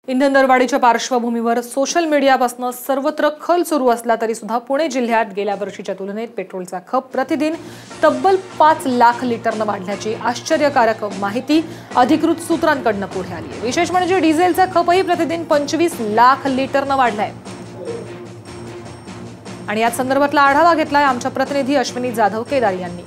इंधन दरवाढीच्या पार्श्वभूमीवर सोशल मीडियापासून सर्वत्र खल सुरू असला तरी सुद्धा पुणे जिल्ह्यात गेल्या वर्षीच्या तुलनेत पेट्रोलचा खप प्रतिदिन तब्बल 5 लाख लिटरनं वाढल्याची आश्चर्यकारक माहिती अधिकृत सूत्रांकडून पुढे आली आहे। विशेष म्हणजे डिझेलचा खपही प्रतिदिन 25 लाख लिटरनं वाढलाय। आणि या संदर्भातला आढावा घेतलाय आमच्या प्रतिनिधी अश्विनी जाधव केदारी यांनी।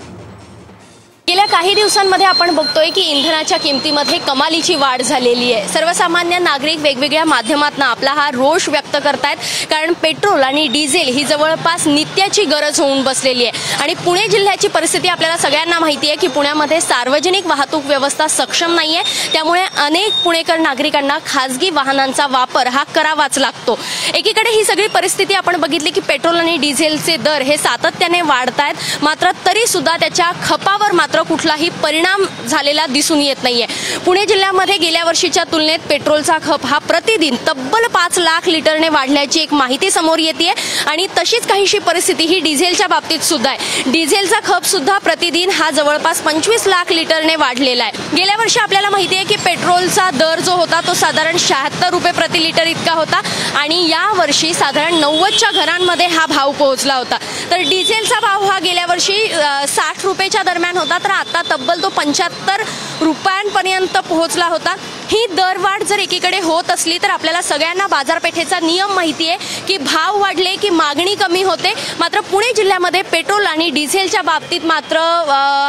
गेल्या काही दिवसांमध्ये आपण बघतोय की इंधनाच्या किमतीमध्ये कमालीची वाढ झालेली आहे। सर्वसामान्य नागरिक वेगवेगळ्या माध्यमातून आपला हा रोष व्यक्त करतायत, कारण पेट्रोल आणि डिझेल ही जवळपास नित्याची गरज होऊन बसलेली आहे। आणि पुणे जिल्ह्याची परिस्थिती आपल्याला सगळ्यांना माहिती आहे की पुण्यामध्ये सार्वजनिक वाहतूक व्यवस्था सक्षम नाहीये, त्यामुळे अनेक पुणेकर नागरिकांना खासगी वाहनांचा वापर हा करावाच लागतो। एकीकडे ही सगळी परिस्थिती आपण बघितली की पेट्रोल आणि डिझेलचे दर हे सातत्याने वाढतायत, मात्र तरी सुद्धा त्याच्या खपावर मात्र कुठलाही परिणाम झालेला दिसून येत नाहीये। पुणे जिल्ह्यामध्ये गेल्या वर्षीच्या तुलनेत पेट्रोलचा खप हा प्रतिदिन तब्बल 5 लाख लिटरने वाढल्याची एक माहिती समोर येते आणि तशीच काहीशी परिस्थिती ही डिझेलच्या बाबतीत सुद्धा आहे। डिझेलचा खप सुद्धा प्रतिदिन हा जवळपास 25 लाख लिटरने वाढलेला आहे। गेल्या वर्षी आपल्याला माहिती आहे की पेट्रोलचा दर जो होता तो साधारण 76 रुपये प्रति लिटर इतका होता आणि या वर्षी साधारण 90च्या घरांमध्ये हा भाव पोहोचला होता। तर डिझेलचा भाव हा गेल्या वर्षी 60 रुपयाच्या दरम्यान होता, तर आता तब्बल तो 75 रुपयांपर्यंत पोहोचला होता। ही दरवाढ जर एकीकडे होत असली तर आपल्याला सगळ्यांना बाजारपेठेचा नियम माहिती आहे की भाव वाढले की मागणी कमी होते, मात्र पुणे जिल्ह्यामध्ये पेट्रोल आणि डिझेलच्या बाबतीत मात्र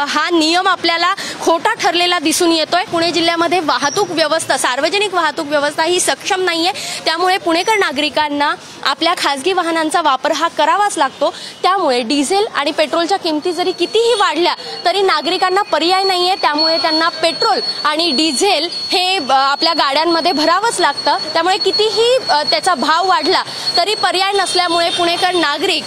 हा नियम आपल्याला खोटा ठरलेला दिसून येतोय। पुणे जिल्ह्यामध्ये वाहतूक व्यवस्था, सार्वजनिक वाहतूक व्यवस्था ही सक्षम नाहीये, त्यामुळे पुणेकर नागरिकांना आपल्या खासगी वाहनांचा वापर हा करावाच लागतो। त्यामुळे डिझेल आणि पेट्रोलच्या किमती जरी कितीही वाढल्या तरी नागरिकांना पर्याय नाहीये, त्यामुळे त्यांना पेट्रोल आणि डिझेल हे आपल्या गाड्यांमध्ये भरावंच लागतं। त्यामुळे कितीही त्याचा भाव वाढला तरी पर्याय नसल्यामुळे पुणेकर नागरिक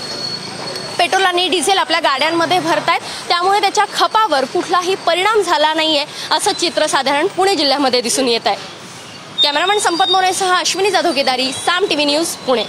पेट्रोल आणि डिझेल आपल्या गाड्यांमध्ये भरतायत, त्यामुळे त्याच्या खपावर कुठलाही परिणाम झाला नाहीये असं चित्र साधारण पुणे जिल्ह्यामध्ये दिसून येत आहे। कॅमेरामॅन संपत मोरेसह अश्विनी जाधव केदारी, साम टीव्ही न्यूज, पुणे।